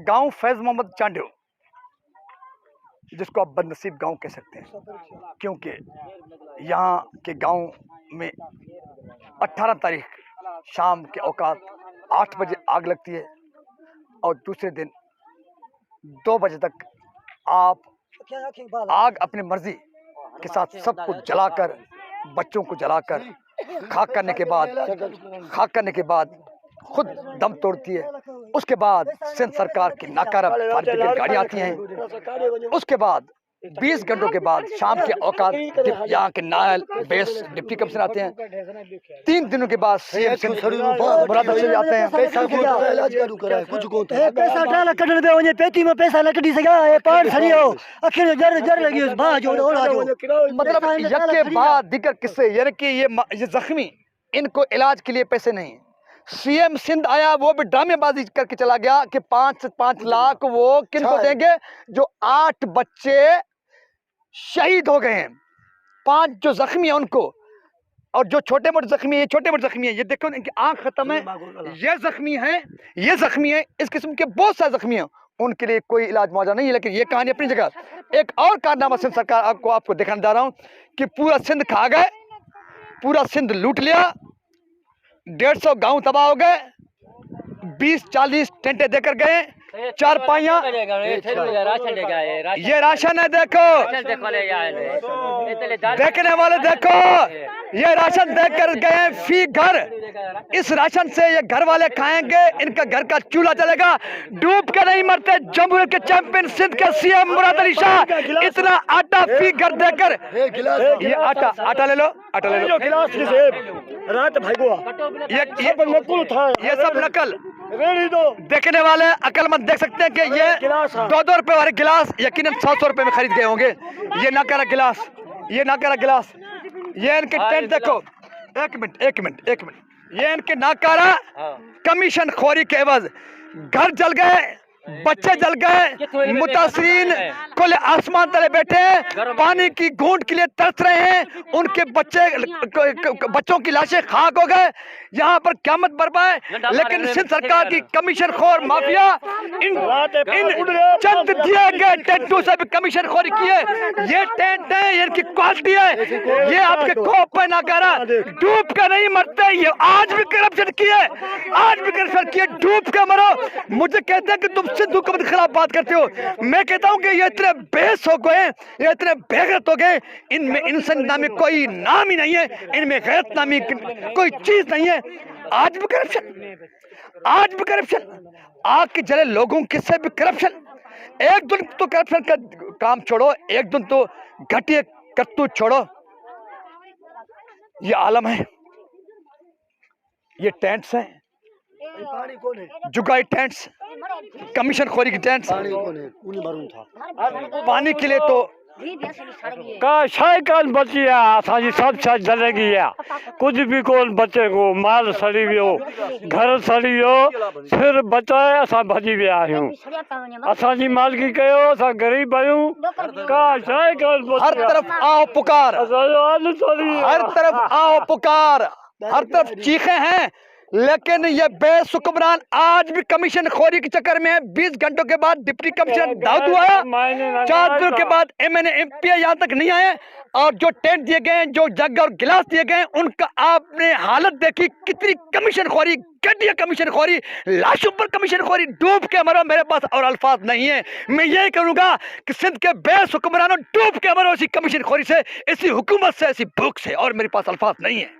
गांव फैज मोहम्मद चांडियो, जिसको आप बदनसीब गांव कह सकते हैं, क्योंकि यहाँ के गांव में 18 तारीख शाम के औकात 8 बजे आग लगती है और दूसरे दिन 2 बजे तक आप आग अपनी मर्जी के साथ सब कुछ जलाकर, बच्चों को जलाकर खाक करने के बाद खुद दम तोड़ती है। उसके बाद सिंध सरकार की नाकारा गाड़ी आती हैं। उसके बाद 20 घंटों के बाद शाम के औकात यहाँ के नायल बेस डिप्टी कमिश्नर आते हैं। 3 दिनों के बाद सीएम सिंध मुराद से आते हैं। पैसा डाला कटन पे वने पेटी में पैसा न कटी सका ए पान सरियो आखिर जर लगी उस भा जो मतलब एक के बाद दिक्कत किससे, यानी कि ये जख्मी, इनको इलाज के लिए पैसे नहीं। सीएम सिंध आया, वो भी ड्रामेबाजी करके चला गया कि 5 लाख वो किनको देंगे, जो 8 बच्चे शहीद हो गए हैं, 5 जो जख्मी है उनको, और जो छोटे मोटे जख्मी है, ये देखो इनकी आंख खत्म है, ये जख्मी है, इस किस्म के बहुत सारे जख्मी हैं, उनके लिए कोई इलाज मौजूद नहीं है। लेकिन ये कहानी अपनी जगह। एक और कारनामा सिंध सरकार आपको दिखाने जा रहा हूँ कि पूरा सिंध खा गए, पूरा सिंध लूट लिया, 150 गांव तबाह हो गए, 20-40 टेंटे देकर गए, 4 ये राशन है, देखो देखने वाले देखो, ये राशन देकर गए फी घर। इस राशन से ये घर वाले खाएंगे, इनका घर का चूल्हा चलेगा, डूब के नहीं मरते। जम्मू के चैंपियन सिंध के सीएम मुराद अली शाह इतना आटा फी घर देकर, ये आटा ले लो रात भागो ये सब नकल। देखने वाले अकलमंद देख सकते हैं कि ये 2 रुपए वाले गिलास यकीनन 100 रुपए में खरीद गए होंगे। ये नाकारा गिलास, ये इनके टेंट देखो। एक मिनट, ये इनके नाकारा कमीशन खोरी के एवज घर जल गए, बच्चे जल गए, मुतासरीन खुले आसमान तले बैठे हैं, पानी की घूंट के लिए तरस रहे हैं, उनके बच्चों की लाशें खाक हो गए। यहाँ पर क़यामत बरपा है। लेकिन सिंध सरकार की कमीशन खोर माफिया इन चंद दिए गए टेंटों से भी कमीशन खोरी की है। ये टेंट है, ये इनकी क्वालिटी है, ये आपके खोप पे नाकारा, डूब कर नहीं मरते। ये आज भी करप्शन किए, डूब के मरो। मुझे कहते हैं कि तुम सिंध हुकूमत के खिलाफ बात करते हो, मैं कहता हूँ कि ये इतने बेस हो गए, ये इतने बेगैरत हो गए, इनमें इंसान नामी कोई नाम ही नहीं है, इनमें गैरत नामी कोई चीज नहीं है। आज भी करप्शन, आग के जले लोगों के से भी करप्शन। एक दिन तो करप्शन का काम छोड़ो, एक दिन तो घटिया करतूत छोड़ो। ये आलम है, ये टेंट्स हैं, जुगाई टेंट्स, कमीशन खोरी की टेंट्स। पानी के लिए तो का साइकिल बची है, असांजी सब शइ जले गई है, कुछ भी कोन बचे को, माल सड़ी वियो, घर सड़ी वियो, सिर बचाए असां भजी विया आहियूं। असांजी मालिकी कयो, असां गरीब आहियूं, का साइकिल बची। हर तरफ आओ पुकार, हर तरफ चीखे हैं, लेकिन ये बेसुकमरान आज भी कमीशन खोरी के चक्कर में है। 20 घंटों के बाद डिप्टी कमिश्नर दाऊद आया, 4 दिनों के बाद MNA MP यहाँ तक नहीं आए, और जो टेंट दिए गए, जो जग और गिलास दिए गए, उनका आपने हालत देखी, कितनी कमीशन खोरी, घटिया कमीशन खोरी, लाशों पर कमीशन खोरी। डूब के मरो, मेरे पास और अल्फाज नहीं है। मैं यही कहूँगा कि सिंध के बेसुकमरानों, डूब के मरो इसी कमीशन खोरी से, इसी हुकूमत से, इसी भूख से, और मेरे पास अल्फाज नहीं है।